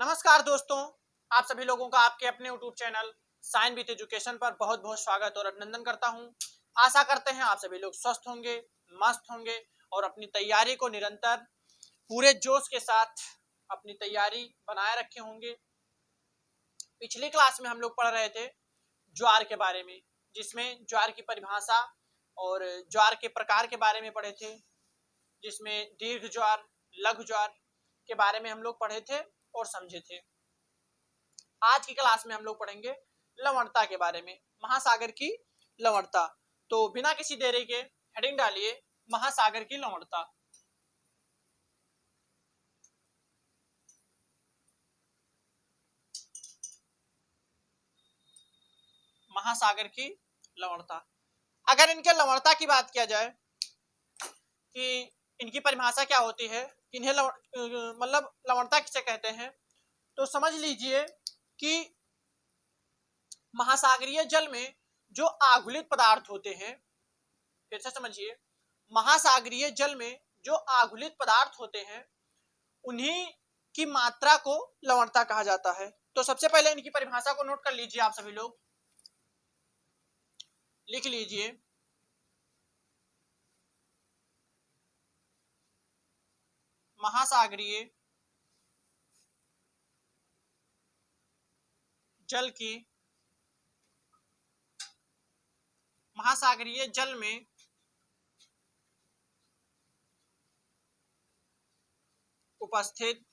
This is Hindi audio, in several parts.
नमस्कार दोस्तों, आप सभी लोगों का आपके अपने YouTube channel science with education पर बहुत बहुत स्वागत और अभिनंदन करता हूं। आशा करते हैं आप सभी लोग स्वस्थ होंगे, मस्त होंगे और अपनी तैयारी को निरंतर पूरे जोश के साथ अपनी तैयारी बनाए रखे होंगे। पिछली क्लास में हम लोग पढ़ रहे थे ज्वार के बारे में, जिसमें ज्वार की परिभाषा और ज्वार के प्रकार के बारे में पढ़े थे, जिसमें दीर्घ ज्वार, लघु ज्वार के बारे में हम लोग पढ़े थे और समझे थे। आज की क्लास में हम लोग पढ़ेंगे लवणता के बारे में, महासागर की लवणता। तो बिना किसी देरी के हेडिंग डालिए, महासागर की लवणता। महासागर की लवणता। अगर इनके लवणता की बात किया जाए कि इनकी परिभाषा क्या होती है, इन्हें मतलब लवणता किसे कहते हैं, तो समझ लीजिए कि महासागरीय जल में जो आघुलित पदार्थ होते हैं, फिर से समझिए, महासागरीय जल में जो आघुलित पदार्थ होते हैं उन्हीं की मात्रा को लवणता कहा जाता है। तो सबसे पहले इनकी परिभाषा को नोट कर लीजिए, आप सभी लोग लिख लीजिए। महासागरीय जल की, महासागरीय जल में उपस्थित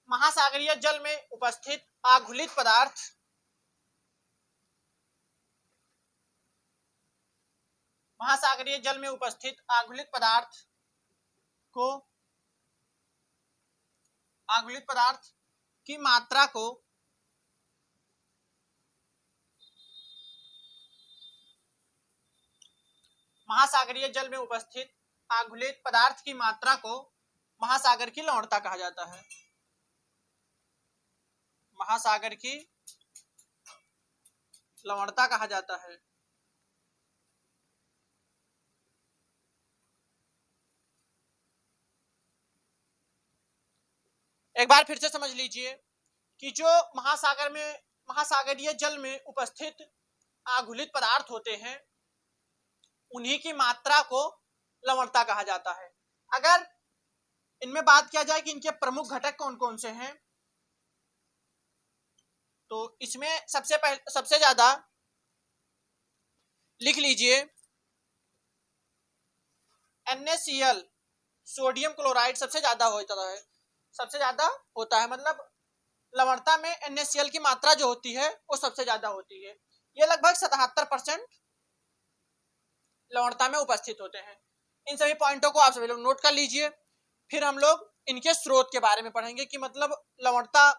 महासागरीय जल में उपस्थित आघुलित पदार्थ महासागरीय जल में उपस्थित आघुलित पदार्थ की मात्रा को महासागरीय जल में उपस्थित आघुलित पदार्थ की मात्रा को महासागर की लवणता कहा जाता है। महासागर की लवणता कहा जाता है। एक बार फिर से समझ लीजिए कि जो महासागरीय जल में उपस्थित आघुलित पदार्थ होते हैं उन्हीं की मात्रा को लवणता कहा जाता है। अगर इनमें बात किया जाए कि इनके प्रमुख घटक कौन कौन से हैं, तो इसमें सबसे ज्यादा लिख लीजिए NaCl, सोडियम क्लोराइड सबसे ज्यादा होता है। मतलब लवणता में NaCl की मात्रा जो होती है वो सबसे ज्यादा होती है। ये लगभग 77% लवणता में उपस्थित होते हैं। इन सभी पॉइंटों को आप सभी लोग नोट कर लीजिए। फिर हम लोग इनके स्रोत के बारे में पढ़ेंगे कि मतलब लवणता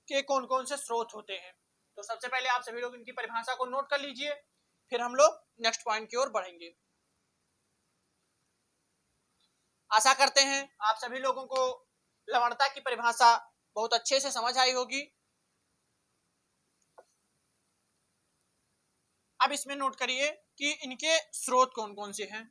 के कौन कौन से स्रोत होते हैं। तो सबसे पहले आप सभी लोग इनकी परिभाषा को नोट कर लीजिए, फिर हम लोग नेक्स्ट पॉइंट की ओर बढ़ेंगे। आशा करते हैं आप सभी लोगों को लवणता की परिभाषा बहुत अच्छे से समझ आई होगी। अब इसमें नोट करिए कि इनके स्रोत कौन कौन से हैं।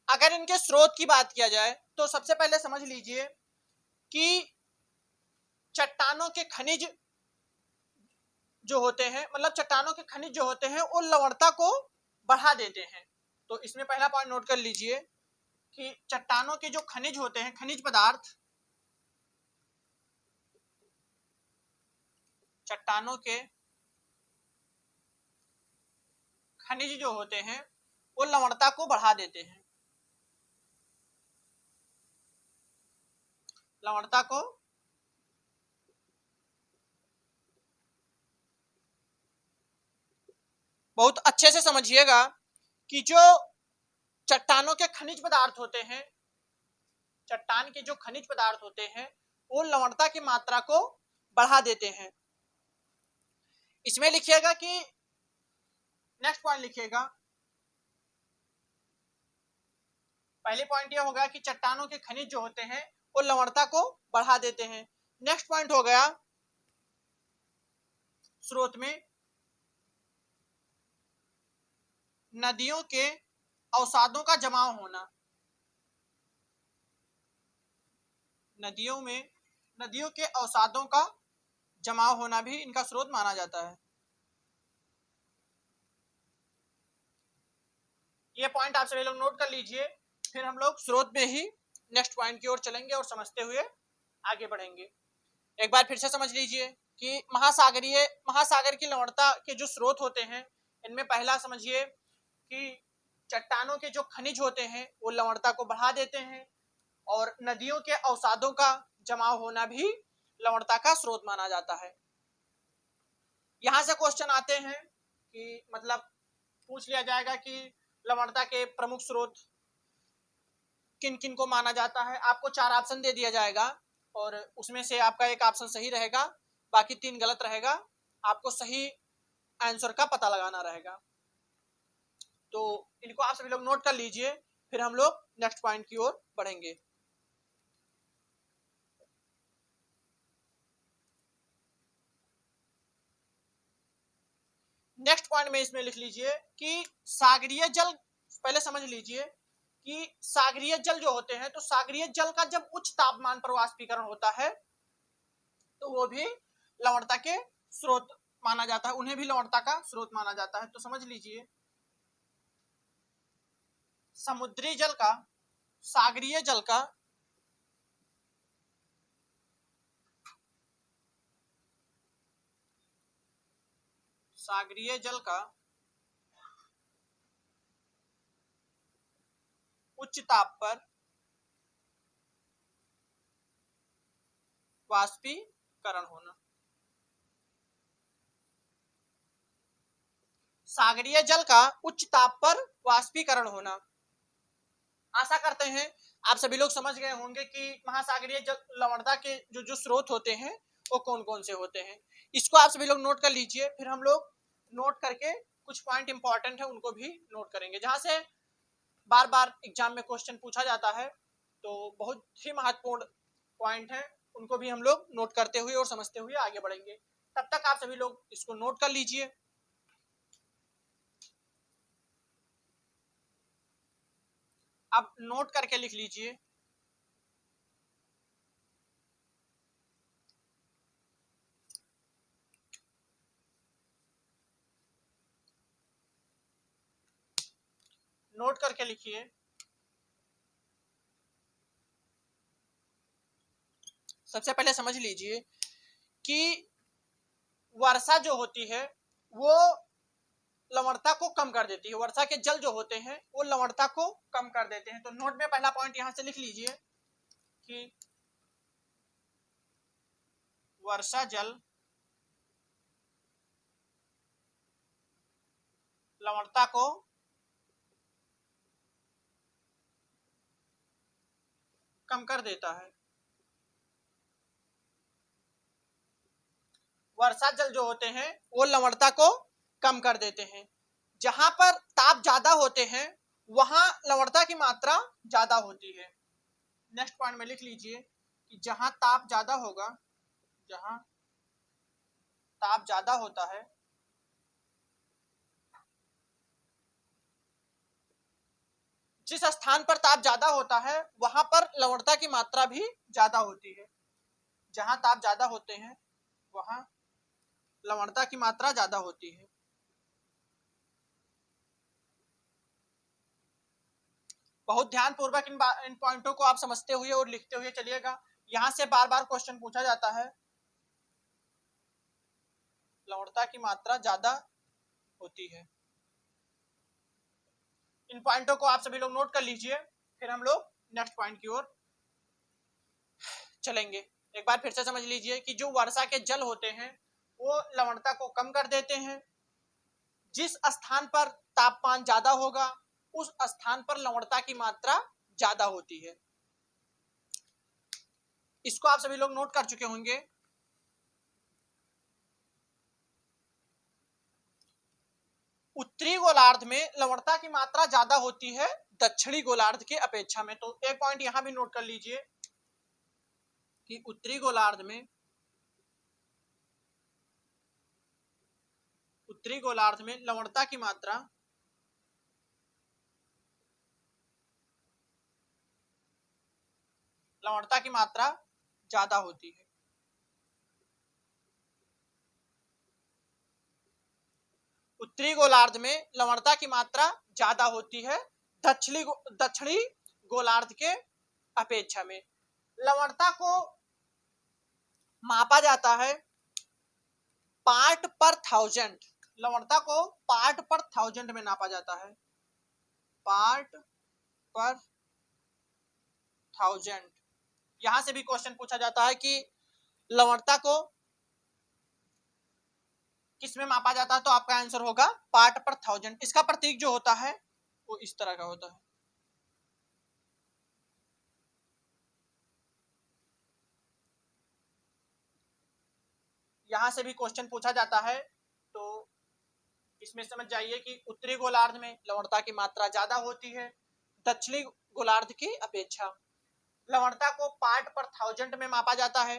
अगर इनके स्रोत की बात किया जाए तो सबसे पहले समझ लीजिए कि चट्टानों के खनिज जो होते हैं, मतलब चट्टानों के खनिज जो होते हैं वो लवणता को बढ़ा देते हैं। तो इसमें पहला पॉइंट नोट कर लीजिए कि चट्टानों के जो खनिज होते हैं, खनिज पदार्थ, चट्टानों के खनिज जो होते हैं वो लवणता को बढ़ा देते हैं। लवणता को बहुत अच्छे से समझिएगा कि जो चट्टानों के खनिज पदार्थ होते हैं, चट्टान के जो खनिज पदार्थ होते हैं वो लवणता की मात्रा को बढ़ा देते हैं। इसमें लिखिएगा कि नेक्स्ट पॉइंट लिखिएगा, पहले पॉइंट ये होगा कि चट्टानों के खनिज जो होते हैं वो लवणता को बढ़ा देते हैं। नेक्स्ट पॉइंट हो गया स्रोत में नदियों के अवसादों का जमाव होना। नदियों के अवसादों का जमाव होना भी इनका स्रोत माना जाता है। ये पॉइंट आप सभी लोग नोट कर लीजिए, फिर हम लोग स्रोत में ही नेक्स्ट पॉइंट की ओर चलेंगे और समझते हुए आगे बढ़ेंगे। एक बार फिर से समझ लीजिए कि महासागर की लवणता के जो स्रोत होते हैं, इनमें पहला समझिए कि चट्टानों के जो खनिज होते हैं वो लवणता को बढ़ा देते हैं, और नदियों के अवसादों का जमाव होना भी लवणता का स्रोत माना जाता है। यहां से क्वेश्चन आते हैं कि मतलब पूछ लिया जाएगा कि लवणता के प्रमुख स्रोत किन किन को माना जाता है। आपको 4 ऑप्शन दे दिया जाएगा और उसमें से आपका एक ऑप्शन सही रहेगा, बाकी 3 गलत रहेगा। आपको सही आंसर का पता लगाना रहेगा। तो इनको आप सभी लोग नोट कर लीजिए, फिर हम लोग नेक्स्ट पॉइंट की ओर बढ़ेंगे। नेक्स्ट पॉइंट में इसमें लिख लीजिए कि सागरीय जल, पहले समझ लीजिए कि सागरीय जल जो होते हैं, तो सागरीय जल का जब उच्च तापमान पर वाष्पीकरण होता है तो वो भी लवणता के स्रोत माना जाता है, उन्हें भी लवणता का स्रोत माना जाता है। तो समझ लीजिए समुद्री जल का, सागरीय जल का उच्च ताप पर वाष्पीकरण होना। सागरीय जल का उच्च ताप पर वाष्पीकरण होना। आशा करते हैं आप सभी लोग समझ गए होंगे कि महासागरीय जल लवणता के जो स्रोत होते हैं वो कौन कौन से होते हैं। इसको आप सभी लोग नोट कर लीजिए, फिर हम लोग नोट करके कुछ पॉइंट इंपॉर्टेंट है उनको भी नोट करेंगे। जहां से बार बार एग्जाम में क्वेश्चन पूछा जाता है, तो बहुत ही महत्वपूर्ण पॉइंट है, उनको भी हम लोग नोट करते हुए और समझते हुए आगे बढ़ेंगे। तब तक आप सभी लोग इसको नोट कर लीजिए। अब नोट करके लिख लीजिए नोट करके लिखिए सबसे पहले समझ लीजिए कि वर्षा जो होती है वो लवणता को कम कर देती है। वर्षा के जल जो होते हैं वो लवणता को कम कर देते हैं। तो नोट में पहला पॉइंट यहां से लिख लीजिए कि वर्षा जल लवणता को कम कर देता है। वर्षा जल जो होते हैं वो लवणता को कम कर देते हैं। जहां पर ताप ज्यादा होते हैं वहां लवणता की मात्रा ज्यादा होती है। नेक्स्ट पॉइंट में लिख लीजिए कि जहां ताप ज्यादा होगा, जहां ताप ज्यादा होता है जिस स्थान पर ताप ज्यादा होता है वहां पर लवणता की मात्रा भी ज्यादा होती है। जहां ताप ज्यादा होते हैं वहां लवणता की मात्रा ज्यादा होती है। बहुत ध्यान पूर्वक इन पॉइंटों को आप समझते हुए और लिखते हुए चलिएगा। यहां से बार बार क्वेश्चन पूछा जाता है, लवणता की मात्रा ज्यादा होती है। इन पॉइंटों को आप सभी लोग नोट कर लीजिए, फिर हम लोग नेक्स्ट पॉइंट की ओर चलेंगे। एक बार फिर से समझ लीजिए कि जो वर्षा के जल होते हैं वो लवणता को कम कर देते हैं। जिस स्थान पर तापमान ज्यादा होगा उस स्थान पर लवणता की मात्रा ज्यादा होती है। इसको आप सभी लोग नोट कर चुके होंगे। उत्तरी गोलार्ध में लवणता की मात्रा ज्यादा होती है दक्षिणी गोलार्ध के अपेक्षा में। तो एक पॉइंट यहां भी नोट कर लीजिए कि उत्तरी गोलार्ध में लवणता की मात्रा ज्यादा होती है। उत्तरी गोलार्ध में लवणता की मात्रा ज्यादा होती है दक्षिणी गोलार्ध के अपेक्षा में। लवणता को मापा जाता है पार्ट पर थाउजेंड। लवणता को पार्ट पर थाउजेंड में नापा जाता है, पार्ट पर थाउजेंड। यहां से भी क्वेश्चन पूछा जाता है कि लवणता को किस में मापा जाता है, तो आपका आंसर होगा पार्ट पर थाउजेंड। इसका प्रतीक जो होता है वो इस तरह का होता है। यहां से भी क्वेश्चन पूछा जाता है, तो इसमें समझ जाइए कि उत्तरी गोलार्ध में लवणता की मात्रा ज्यादा होती है दक्षिणी गोलार्ध की अपेक्षा। लवणता को पार्ट पर थाउजेंड में मापा जाता है।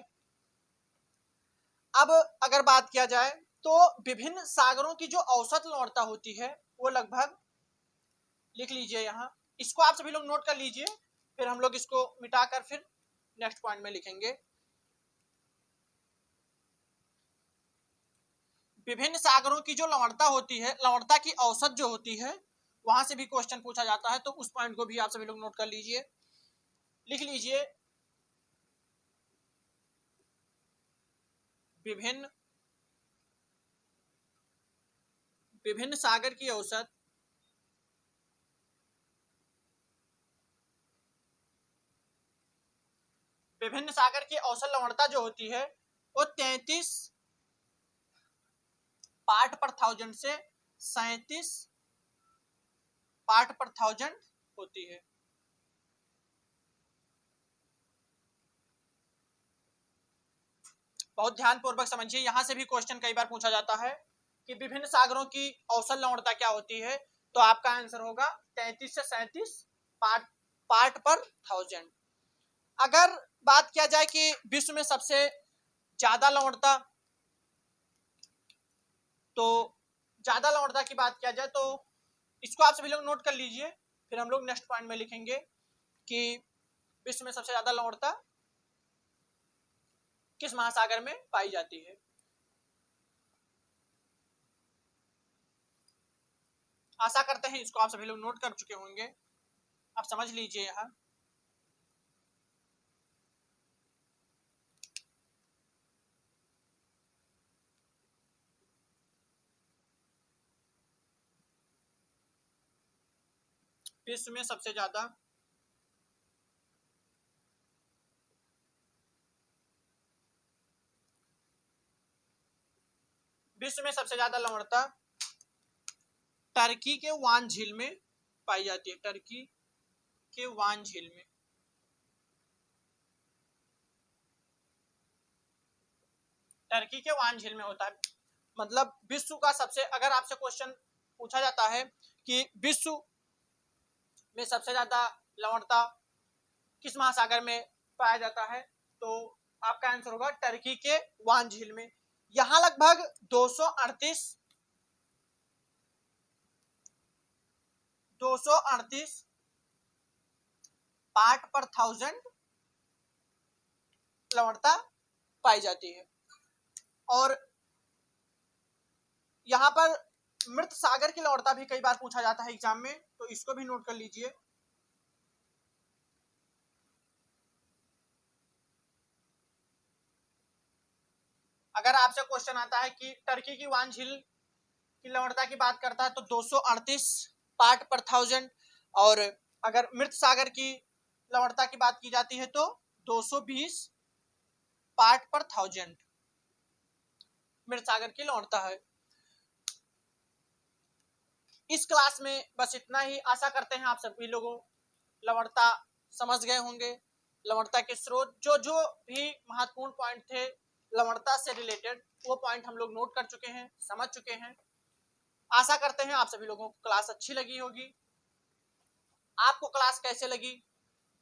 अब अगर बात किया जाए तो विभिन्न सागरों की जो औसत लवणता होती है वो लगभग, लिख लीजिए यहाँ, इसको आप सभी लोग नोट कर लीजिए, फिर हम लोग इसको मिटाकर फिर नेक्स्ट पॉइंट में लिखेंगे। विभिन्न सागरों की जो लवणता होती है, लवणता की औसत जो होती है, वहां से भी क्वेश्चन पूछा जाता है, तो उस पॉइंट को भी आप सभी लोग नोट कर लीजिए, लिख लीजिए। विभिन्न सागर की औसत विभिन्न सागर की औसत लवणता जो होती है वो 33 पार्ट पर थाउजेंड से 37 पार्ट पर थाउजेंड होती है। बहुत ध्यान पूर्वक समझिए, यहां से भी क्वेश्चन कई बार पूछा जाता है कि विभिन्न सागरों की औसत लवणता क्या होती है, तो आपका आंसर होगा 33 से 37 पार्ट पर थाउजेंड। अगर बात किया जाए कि विश्व में सबसे ज्यादा लवणता, तो ज्यादा लवणता की बात किया जाए तो इसको आप सभी लोग नोट कर लीजिए, फिर हम लोग नेक्स्ट पॉइंट में लिखेंगे कि विश्व में सबसे ज्यादा लवणता किस महासागर में पाई जाती है। आशा करते हैं इसको आप सभी लोग नोट कर चुके होंगे, आप समझ लीजिए। यहाँ विश्व में सबसे ज्यादा लवणता टर्की के वान झील में पाई जाती है, टर्की के वान झील में। टर्की के वान झील में होता है। मतलब विश्व का सबसे, अगर आपसे क्वेश्चन पूछा जाता है कि विश्व में सबसे ज्यादा लवणता किस महासागर में पाया जाता है, तो आपका आंसर होगा टर्की के वान झील में। यहां लगभग 238 पार्ट पर थाउजेंड लवणता पाई जाती है। और यहां पर मृत सागर की लवणता भी कई बार पूछा जाता है एग्जाम में, तो इसको भी नोट कर लीजिए। अगर आपसे क्वेश्चन आता है कि टर्की की वान झील की लवणता की बात करता है तो 238 पार्ट पर थाउजेंड, और अगर मृत सागर की लवणता की बात की जाती है तो 220 पार्ट पर थाउजेंड मृत सागर की लवणता है। इस क्लास में बस इतना ही। आशा करते हैं आप सभी लोगों लवणता समझ गए होंगे। लवणता के स्रोत, जो जो भी महत्वपूर्ण पॉइंट थे लवणता से रिलेटेड, वो पॉइंट हम लोग नोट कर चुके हैं, समझ चुके हैं। आशा करते हैं आप सभी लोगों को क्लास अच्छी लगी होगी। आपको क्लास कैसे लगी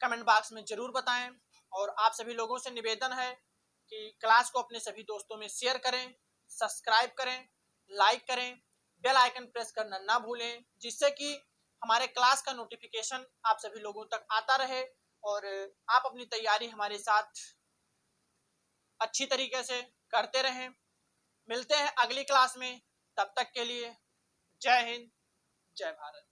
कमेंट बॉक्स में जरूर बताएं। और आप सभी लोगों से निवेदन है कि क्लास को अपने सभी दोस्तों में शेयर करें, सब्सक्राइब करें, लाइक करें, बेल आइकन प्रेस करना ना भूलें, जिससे कि हमारे क्लास का नोटिफिकेशन आप सभी लोगों तक आता रहे और आप अपनी तैयारी हमारे साथ अच्छी तरीके से करते रहें। मिलते हैं अगली क्लास में, तब तक के लिए जय हिंद, जय भारत।